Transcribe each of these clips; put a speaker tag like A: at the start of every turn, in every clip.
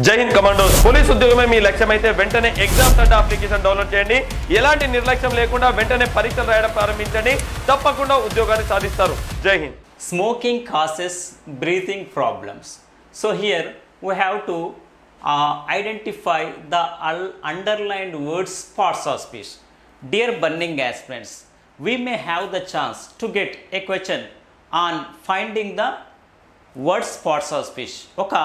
A: జై Hind commandos. Police ఉద్యోగమే మీ లక్ష్యమైతే వెంటనే ఎగ్జామ్స్ అడ్డా అప్లికేషన్ డౌన్లోడ్ చేయండి. ఎలాంటి నిర్లక్ష్యం లేకుండా వెంటనే పరీక్షలు రాయడం ప్రారంభించండి. తప్పకుండా ఉద్యోగాన్ని సాధిస్తారు. జై Hind.
B: Smoking causes breathing problems. So here we have to identify the underlined words parts of speech. Dear burning aspirants, we may have the chance to get a question on finding the words parts of speech. ఒక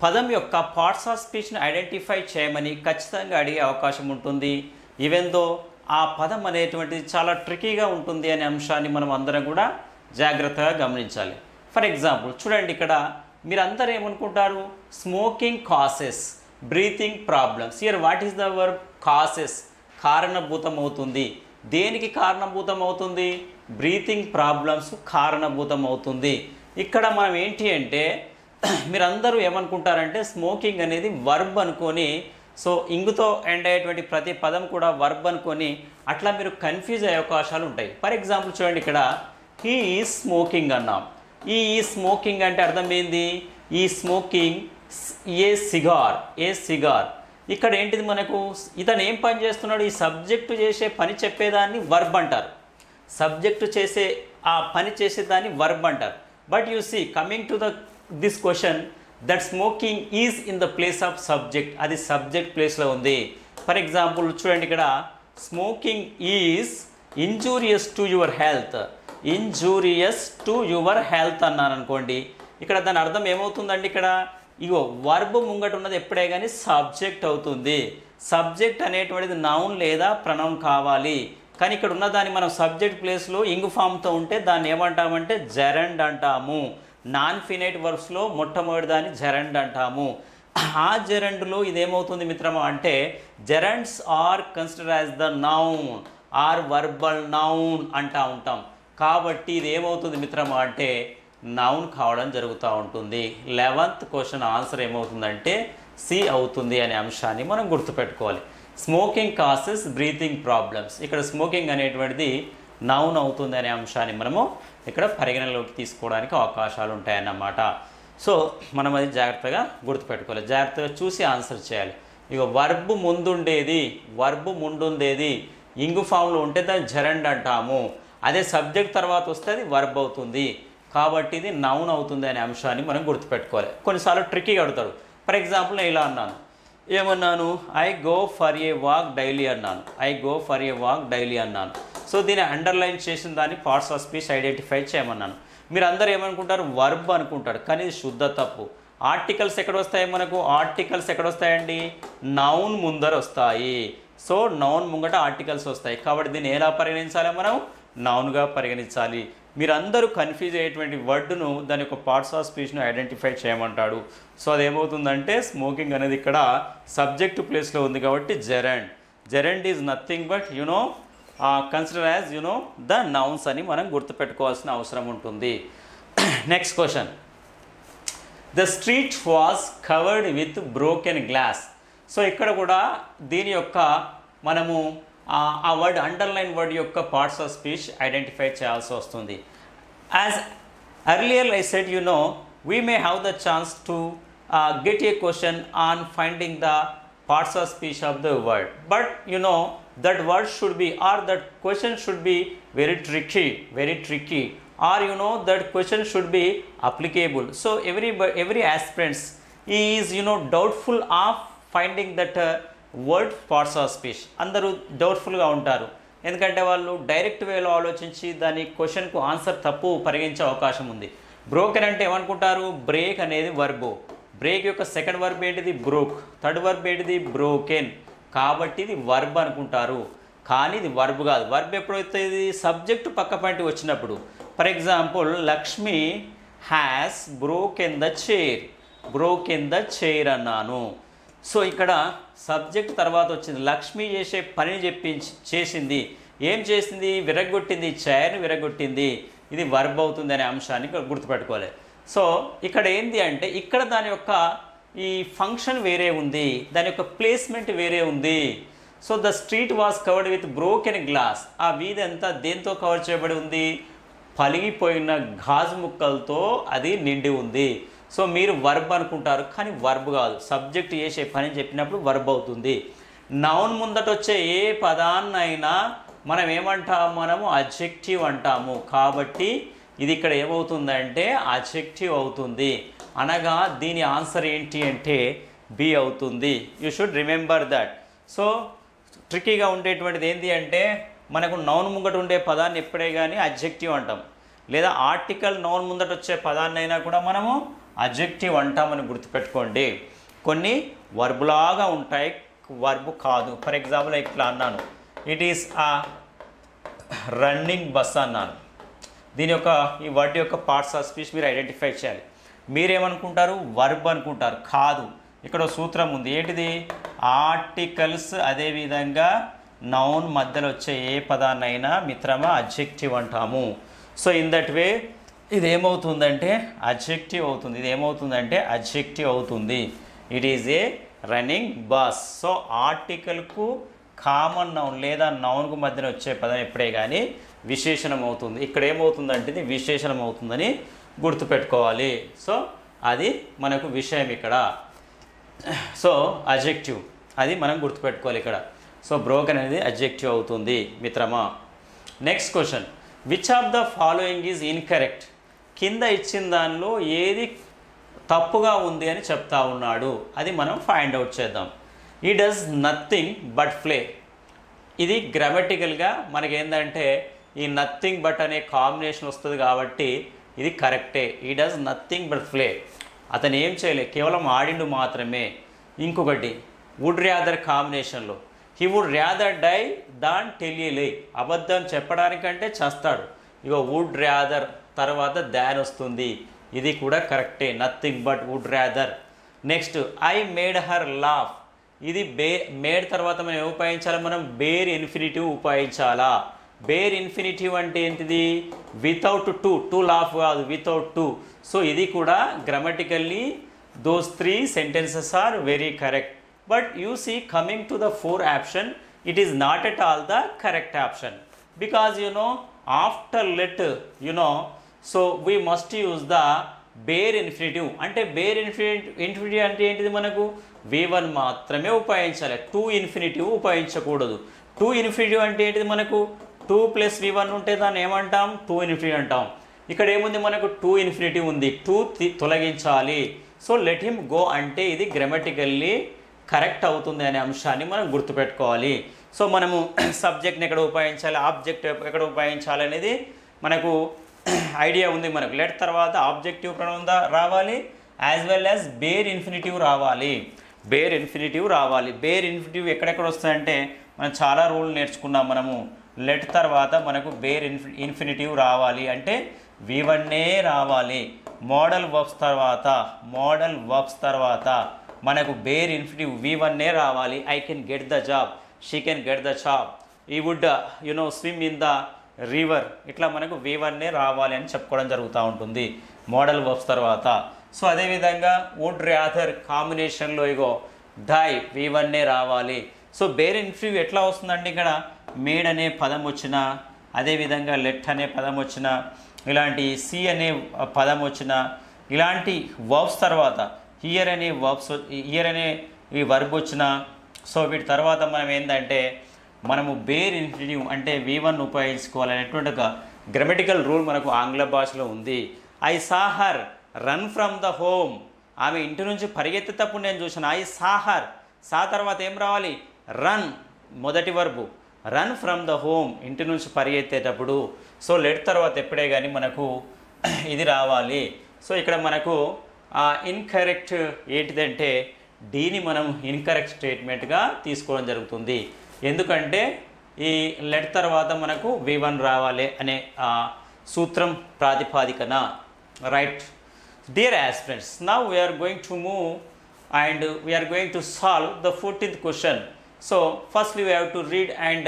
B: పదం యొక్క parts of స్పీచ్ని identify చేయమని ఖచ్చితంగా అడిగే అవకాశం ఉంటుంది. Even though ఆ పదం అనేటువంటిది చాలా ట్రికీగా ఉంటుంది అనే అంశాన్ని మనం అందరం కూడా జాగ్రత్తగా గమనించాలి. ఫర్ ఎగ్జాంపుల్ చూడండి, ఇక్కడ మీరు అందరూ ఏమనుకుంటారు, smoking causes breathing problems. Here what is the verb? Causes, కారణభూతం అవుతుంది. దేనికి కారణభూతం అవుతుంది? బ్రీతింగ్ ప్రాబ్లమ్స్ కారణభూతం అవుతుంది. ఇక్కడ మనం ఏంటి అంటే మీరందరూ ఏమనుకుంటారంటే స్మోకింగ్ అనేది వర్బ్ అనుకొని, సో ఇంగుతో ఎండ్ అయ్యేటువంటి ప్రతి పదం కూడా వర్బ్ అనుకొని అట్లా మీరు కన్ఫ్యూజ్ అయ్యే అవకాశాలు ఉంటాయి. ఫర్ ఎగ్జాంపుల్ చూడండి, ఇక్కడ హీ ఈజ్ స్మోకింగ్ అన్నాం. ఈ స్మోకింగ్ అంటే అర్థం ఏంది? ఈ స్మోకింగ్ ఏ సిగార్. ఇక్కడ ఏంటిది మనకు, ఇతను ఏం పని చేస్తున్నాడు? ఈ సబ్జెక్టు చేసే పని చెప్పేదాన్ని వర్బ్ అంటారు. సబ్జెక్టు చేసే ఆ పని చేసేదాన్ని వర్బ్ అంటారు. But you see coming to this question that smoking is in the place of subject. అది సబ్జెక్ట్ ప్లేస్లో ఉంది. ఫర్ ఎగ్జాంపుల్ చూడండి, ఇక్కడ smoking is injurious to your health. Injurious to your health అన్నాను అనుకోండి, ఇక్కడ దాని అర్థం ఏమవుతుందండి? ఇక్కడ ఇగో వర్బ్ ముంగట ఉన్నది ఎప్పుడే కానీ సబ్జెక్ట్ అవుతుంది. సబ్జెక్ట్ అనేటువంటిది నౌన్ లేదా ప్రనౌన్ కావాలి. కానీ ఇక్కడ ఉన్నదాన్ని మనం సబ్జెక్ట్ ప్లేస్లో ఇంగ్ ఫామ్తో ఉంటే దాన్ని ఏమంటామంటే జెరండ్ అంటాము. నాన్ ఫినైట్ వర్బ్స్లో మొట్టమొదటి దాన్ని జెరండ్ అంటాము. ఆ జెరండ్లో ఇదేమవుతుంది మిత్రమా అంటే gerunds are consider as the noun or verbal noun అంటూ ఉంటాం. కాబట్టి ఇది ఏమవుతుంది మిత్రమా అంటే నౌన్ కావడం జరుగుతూ ఉంటుంది. 11th క్వశ్చన్ ఆన్సర్ ఏమవుతుందంటే సి అవుతుంది అనే అంశాన్ని మనం గుర్తుపెట్టుకోవాలి. Smoking causes breathing problems. ఇక్కడ స్మోకింగ్ అనేటువంటిది నౌన్ అవుతుంది అనే అంశాన్ని మనము ఇక్కడ పరిగణనలోకి తీసుకోవడానికి అవకాశాలు ఉంటాయన్నమాట. సో మనం అది జాగ్రత్తగా గుర్తుపెట్టుకోవాలి, జాగ్రత్తగా చూసి ఆన్సర్ చేయాలి. ఇక వర్బ్ ముందుండేది ఇంగు ఫామ్లో ఉంటే దాన్ని జెరండ్ అంటాము. అదే సబ్జెక్ట్ తర్వాత వస్తే అది వర్బ్ అవుతుంది. కాబట్టి ఇది నౌన్ అవుతుంది అనే అంశాన్ని మనం గుర్తుపెట్టుకోవాలి. కొన్నిసార్లు ట్రిక్కీగా అడుగుతాడు. ఫర్ ఎగ్జాంపుల్ నేను ఇలా ఏమన్నాను, I go for a walk daily అన్నాను. సో దీన్ని అండర్లైన్ చేసిన దాన్ని పార్ట్స్ ఆఫ్ స్పీచ్ ఐడెంటిఫై చేయమన్నాను. మీరు అందరూ ఏమనుకుంటారు, వర్బ్ అనుకుంటారు, కానీ ఇది శుద్ధ తప్పు. ఆర్టికల్స్ ఎక్కడ వస్తాయి మనకు? ఆర్టికల్స్ ఎక్కడ వస్తాయండి? నౌన్ ముందర వస్తాయి. సో నౌన్ ముంగట ఆర్టికల్స్ వస్తాయి. కాబట్టి దీన్ని ఎలా పరిగణించాలి? మనం నౌన్గా పరిగణించాలి. మీరందరూ కన్ఫ్యూజ్ అయ్యేటువంటి వర్డ్ను దాని యొక్క పార్ట్స్ ఆఫ్ స్పీచ్ను ఐడెంటిఫై చేయమంటాడు. సో అదేమవుతుందంటే స్మోకింగ్ అనేది ఇక్కడ సబ్జెక్ట్ ప్లేస్లో ఉంది కాబట్టి gerund is nothing but consider as the nouns అని మనం గుర్తుపెట్టుకోవాల్సిన అవసరం ఉంటుంది. Next question, the street was covered with broken glass. So ఇక్కడ కూడా దీని యొక్క మనము ఆ వర్డ్ అండర్లైన్ వర్డ్ యొక్క పార్ట్స్ ఆఫ్ స్పీచ్ ఐడెంటిఫై చేయాల్సి వస్తుంది. As earlier I said we may have the chance to get a question on finding the parts of speech of the word, but that word should be, or that question should be very tricky, or that question should be applicable. So every aspirant is doubtful of finding that word parts of speech. అందరూ డౌట్ఫుల్గా ఉంటారు, ఎందుకంటే వాళ్ళు direct వేలో ఆలోచించి దాని క్వశ్చన్కు answer తప్పు పరిగణించే అవకాశం ఉంది. బ్రోకెన్ అంటే ఏమనుకుంటారు? బ్రేక్ అనేది వర్బ్. బ్రేక్ యొక్క సెకండ్ వర్బ్ ఏంటిది? బ్రోక్. థర్డ్ వర్బ్ ఏంటిది? బ్రోకెన్. కాబట్టి ఇది వర్బ్ అనుకుంటారు, కానీ ఇది వర్బ్ కాదు. వర్బ్ ఎప్పుడైతే ఇది సబ్జెక్టు పక్క పంటి వచ్చినప్పుడు. For example, Lakshmi has broken the chair అన్నాను. సో ఇక్కడ సబ్జెక్ట్ తర్వాత వచ్చింది, లక్ష్మి చేసే పనిని చేసింది. ఏం చేసింది? విరగొట్టింది, చైర్ని విరగొట్టింది. ఇది వర్బ్ అవుతుంది అనే అంశాన్ని గుర్తుపెట్టుకోవాలి. సో ఇక్కడ ఏంది అంటే ఇక్కడ దాని యొక్క ఈ ఫంక్షన్ వేరే ఉంది, దాని యొక్క ప్లేస్మెంట్ వేరే ఉంది. So the street was covered with broken glass. ఆ వీధి అంతా దేంతో కవర్ చేయబడి ఉంది? పలిగిపోయిన గాజు ముక్కలతో అది నిండి ఉంది. సో మీరు వర్బ్ అనుకుంటారు, కానీ వర్బ్ కాదు, సబ్జెక్ట్ చేసే పని చెప్పినప్పుడు వర్బ్ అవుతుంది. నౌన్ ముందట వచ్చే ఏ పదాన్నైనా మనం ఏమంటాము, మనము అడ్జెక్టివ్ అంటాము. కాబట్టి ఇది ఇక్కడ ఏమవుతుందంటే అడ్జెక్టివ్ అవుతుంది. అనగా దీని ఆన్సర్ ఏంటి అంటే బి అవుతుంది. You should remember that. So ట్రిక్కీగా ఉండేటువంటిది ఏంటి అంటే మనకు నౌన్ ముంగట ఉండే పదాన్ని ఎప్పుడే కానీ అడ్జెక్టివ్ అంటాం, లేదా ఆర్టికల్ నౌన్ ముందట వచ్చే పదాన్నైనా కూడా మనము అడ్జెక్టివ్ అంటామని గుర్తుపెట్టుకోండి. కొన్ని వర్బులాగా ఉంటాయి, వర్బు కాదు. ఫర్ ఎగ్జాంపుల్ ఇట్లా అన్నాను, ఇట్ ఈస్ ఆ రన్నింగ్ బస్ అన్నాను. దీని యొక్క ఈ వర్డ్ యొక్క పార్ట్స్ ఆఫ్ స్పీచ్ మీరు ఐడెంటిఫై చేయాలి. మీరేమనుకుంటారు, వర్బ్ అనుకుంటారు. కాదు, ఇక్కడ సూత్రం ఉంది. ఏంటిది? ఆర్టికల్స్ అదేవిధంగా నౌన్ మధ్యలో వచ్చే ఏ పదాన్నైనా మిత్రమా అడ్జెక్టివ్ అంటాము. సో ఇన్ దట్ వే ఇది ఏమవుతుందంటే అడ్జెక్టివ్ అవుతుంది. ఇది ఏమవుతుందంటే అడ్జెక్టివ్ అవుతుంది. It is a running bus. So ఆర్టికల్కు కామన్ నౌన్ లేదా నౌన్కు మధ్యన వచ్చే పదం ఎప్పుడే కానీ విశేషణం అవుతుంది. ఇక్కడ ఏమవుతుందంటే ఇది విశేషణం అవుతుందని గుర్తుపెట్టుకోవాలి. సో అది మనకు విషయం ఇక్కడ. సో అడ్జెక్టివ్ అది మనం గుర్తుపెట్టుకోవాలి ఇక్కడ. సో బ్రోకెన్ అనేది అడ్జెక్టివ్ అవుతుంది మిత్రమా. Next question, which of the following is incorrect? కింద ఇచ్చిన దానిలో ఏది తప్పుగా ఉంది అని చెప్తా ఉన్నాడు, అది మనం ఫైండ్ అవుట్ చేద్దాం. ఈ డస్ నథింగ్ బట్ ప్లే. ఇది గ్రామటికల్గా మనకేంటంటే ఈ నథింగ్ బట్ అనే కాంబినేషన్ వస్తుంది కాబట్టి ఇది కరెక్టే. ఈ డస్ నథింగ్ బట్ ప్లే. అతను ఏం చేయలే, కేవలం ఆడిండు మాత్రమే. ఇంకొకటి వుడ్ ర్యాదర్ కాంబినేషన్లో he would rather die than tell a lie. అబద్ధం చెప్పడానికంటే చేస్తాడు. ఇక వుడ్ ర్యాదర్ తర్వాత దాన్ వస్తుంది, ఇది కూడా కరెక్టే. Nothing but would rather. Next I made her laugh. ఇది మేడ్ తర్వాత మనం ఏం ఉపయోగించాలి, మనం బేర్ ఇన్ఫినిటివ్ ఉపయోగించాలా. బేర్ ఇన్ఫినిటివ్ అంటే ఏంటిది, వితౌట్ టు. టు లాఫ్ కాదు, వితౌట్ టు. సో ఇది కూడా grammatically those 3 sentences are very correct. But you see, coming to the 4th option, it is not at all the correct option, because after let so we must use the bare infinitive. అంటే bare infinitive అంటే ఏంటిది, మనకు v1 మాత్రమే ఉపయోగించాలి, to infinitive ఉపయోగించకూడదు. To infinitive అంటే ఏంటిది, మనకు 2 + v1 ఉంటే దాన్ని ఏమంటాం, టు ఇన్ఫినిటివ్ అంటాం. ఇక్కడ ఏముంది, మనకు టు ఇన్ఫినిటివ్ ఉంది, 2 తొలగించాలి. సో లెట్ హిమ్ గో అంటే ఇది గ్రామటికల్లీ కరెక్ట్ అవుతుంది అనే అంశాన్ని మనం గుర్తుపెట్టుకోవాలి. సో మనము సబ్జెక్ట్ని ఎక్కడ ఉపయోగించాలి, ఆబ్జెక్ట్ ఎక్కడ ఉపయోగించాలి అనేది మనకు ఐడియా ఉంది. మనకు లెట్ తర్వాత ఆబ్జెక్టివ్ ప్రొనౌన్ రావాలి, as well as bare infinitive రావాలి. బేర్ ఇన్ఫినిటివ్ రావాలి. బేర్ ఇన్ఫినిటివ్ ఎక్కడెక్కడ వస్తాయంటే మనం చాలా రూల్ నేర్చుకున్నాం. మనము లెట్ తర్వాత మనకు బేర్ ఇన్ఫినిటివ్ రావాలి అంటే v1 రావాలి. మోడల్ వర్బ్స్ తర్వాత మనకు బేర్ ఇన్ఫినిటివ్ v1 రావాలి. I can get the job, she can get the job, he would swim in the river. ఇట్లా మనకు v1 రావాలి అని చెప్పుకోవడం జరుగుతూ ఉంటుంది మోడల్ వర్బ్స్ తర్వాత. సో అదేవిధంగా వుడ్ ర్యాదర్ కాంబినేషన్లో ఇగో డై v1 రావాలి. సో బేర్ ఇన్ఫినిటివ్ ఎట్లా వస్తుందంటే ఇక్కడ మేడ్ అనే పదం వచ్చినా, అదేవిధంగా లెట్ అనే పదం వచ్చినా, ఇలాంటి సి అనే పదం వచ్చినా, ఇలాంటి వర్బ్స్ తర్వాత హియర్ అనే ఈ వర్బ్ వచ్చినా, సో వీటి తర్వాత మనం ఏంటంటే మనము బేర్ ఇన్ఫినిటివ్ అంటే v1 ఉపయోగించుకోవాలనేటువంటి ఒక గ్రామటికల్ రూల్ మనకు ఆంగ్ల భాషలో ఉంది. I saw her run from the home. ఆమె ఇంటి నుంచి పరిగెత్తేటప్పుడు నేను చూసాను. ఐ సా హర్, సా తర్వాత ఏం రావాలి, రన్ మొదటి verb, run from the home ఇంటి నుంచి పరిగెత్తేటప్పుడు. సో లెట్ తర్వాత ఎప్పుడే కానీ మనకు ఇది రావాలి. సో ఇక్కడ మనకు ఇన్కరెక్ట్ ఏంటిదంటే డీని మనం ఇన్కరెక్ట్ స్టేట్మెంట్గా తీసుకోవడం జరుగుతుంది. ఎందుకంటే ఈ లెట్ తర్వాత మనకు v1 రావాలి అనే సూత్రం ప్రాతిపాదికన. Right dear aspirants, now we are going to move and we are going to solve the 14th question. So firstly we have to read and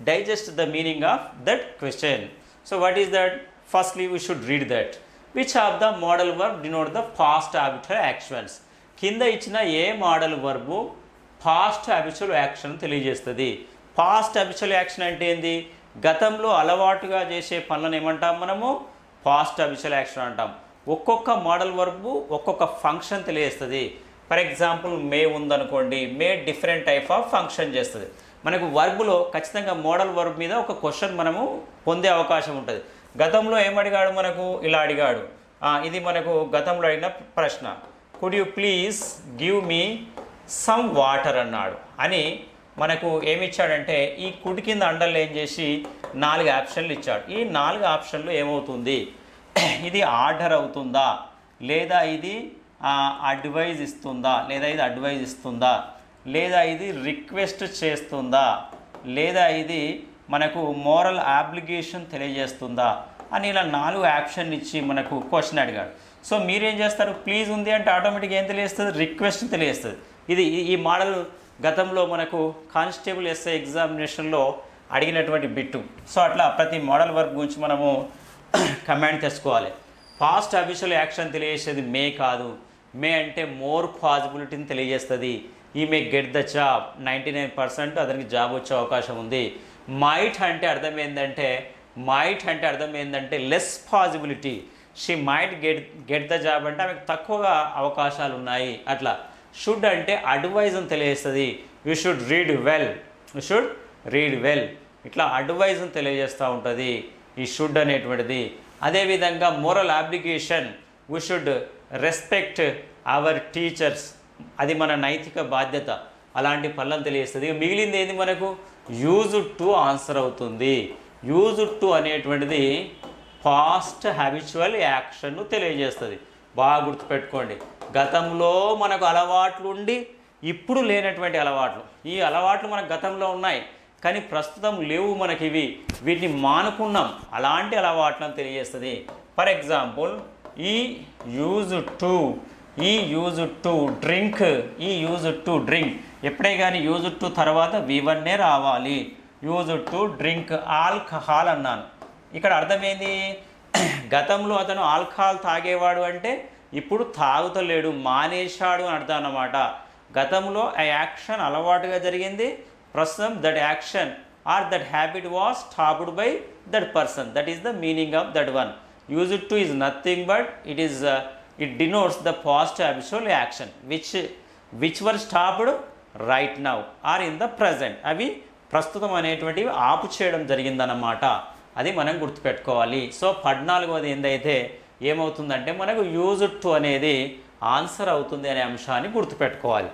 B: digest the meaning of that question. So what is that? Firstly we should read that. Which of the modal verb denote the past habitual actions? కింద ఇచ్చిన ఏ modal verb past habitual action తెలియజేస్తుంది. Past habitual action అంటే ఏంది, గతంలో అలవాటుగా చేసే పనులను ఏమంటాం మనము, పాస్ట్ హ్యాబిచువల్ యాక్షన్ అంటాం. ఒక్కొక్క మోడల్ వర్బ్ ఒక్కొక్క ఫంక్షన్ తెలియజేస్తుంది. ఫర్ ఎగ్జాంపుల్ మే ఉందనుకోండి, మే డిఫరెంట్ టైప్ ఆఫ్ ఫంక్షన్ చేస్తుంది. మనకు వర్బ్లో ఖచ్చితంగా మోడల్ వర్బ్ మీద ఒక క్వశ్చన్ మనము పొందే అవకాశం ఉంటుంది. గతంలో ఏమడిగాడు మనకు, ఇలా అడిగాడు. ఇది మనకు గతంలో అడిగిన ప్రశ్న, could you please give me some water అన్నాడు. అని మనకు ఏమిచ్చాడంటే ఈ కుడి కింద అండర్లైన్ చేసి 4 ఆప్షన్లు ఇచ్చాడు. ఈ 4 ఆప్షన్లు ఏమవుతుంది, ఇది ఆర్డర్ అవుతుందా, లేదా ఇది అడ్వైజ్ ఇస్తుందా, లేదా ఇది అడ్వైజ్ ఇస్తుందా, లేదా ఇది రిక్వెస్ట్ చేస్తుందా, లేదా ఇది మనకు మోరల్ ఆబ్లిగేషన్ తెలియజేస్తుందా అని ఇలా 4 ఆప్షన్ ఇచ్చి మనకు క్వశ్చన్ అడిగాడు. సో మీరేం చేస్తారు, ప్లీజ్ ఉంది అంటే ఆటోమేటిక్గా ఏం తెలియజేస్తుంది, రిక్వెస్ట్ తెలియజేస్తుంది. ఇది ఈ మోడల్ గతంలో మనకు కానిస్టేబుల్ ఎస్ఐ ఎగ్జామినేషన్లో అడిగినటువంటి బిట్టు. సో అట్లా ప్రతి మోడల్ వర్క్ గురించి మనము కమాండ్ తెచ్చుకోవాలి. పాస్ట్ అఫీషియల్ యాక్షన్ తెలియజేసేది మే కాదు. మే అంటే మోర్ పాసిబిలిటీని తెలియజేస్తుంది. ఈ మే గెట్ ద జాబ్, 99% అతనికి జాబ్ వచ్చే అవకాశం ఉంది. మైట్ అంటే అర్థం ఏంటంటే less possibility, she might get the job అంటే ఆమెకు తక్కువగా అవకాశాలు ఉన్నాయి. అట్లా షుడ్ అంటే అడ్వైజ్ అని తెలియజేస్తుంది. యూ షుడ్ రీడ్ వెల్, ఇట్లా అడ్వైజ్ అని తెలియజేస్తూ ఉంటుంది ఈ షుడ్ అనేటువంటిది. అదేవిధంగా moral obligation, we should respect hour teachers, అది మన నైతిక బాధ్యత, అలాంటి పనులను తెలియజేస్తుంది. మిగిలింది ఏంది మనకు, యూజ్డ్ టు ఆన్సర్ అవుతుంది. యూజ్డ్ టు అనేటువంటిది పాస్ట్ హ్యాబిచువల్ యాక్షన్ను తెలియజేస్తుంది. బాగా గుర్తుపెట్టుకోండి, గతంలో మనకు అలవాట్లు ఉండి ఇప్పుడు లేనటువంటి అలవాట్లు, ఈ అలవాట్లు మనకు గతంలో ఉన్నాయి కానీ ప్రస్తుతం లేవు మనకి, వీటిని మానుకున్నాం, అలాంటి అలవాట్లను తెలియజేస్తుంది. ఫర్ ఎగ్జాంపుల్ ఈ యూజ్డ్ టు డ్రింక్, ఎప్పుడే కానీ యూజ్డ్ టు తర్వాత V1 రావాలి. యూజ్డ్ టు డ్రింక్ ఆల్కహాల్ అన్నాను. ఇక్కడ అర్థమైంది, గతంలో అతను ఆల్కహాల్ తాగేవాడు అంటే ఇప్పుడు తాగుతలేడు, మానేశాడు అని అర్థం అన్నమాట. గతంలో ఆ యాక్షన్ అలవాటుగా జరిగింది, ప్రస్తుతం that action or that habit was stopped by that person. That is the meaning of that one. Used to is nothing but it denotes the past habitual action which were stopped right now or in the present. అవి ప్రస్తుతం అనేటువంటివి ఆపు చేయడం జరిగిందన్నమాట. అది మనం గుర్తుపెట్టుకోవాలి. So 14వది ఏందైతే ఏమవుతుందంటే మనకు యూజ్డ్ టు అనేది ఆన్సర్ అవుతుంది అనే అంశాన్ని గుర్తుపెట్టుకోవాలి.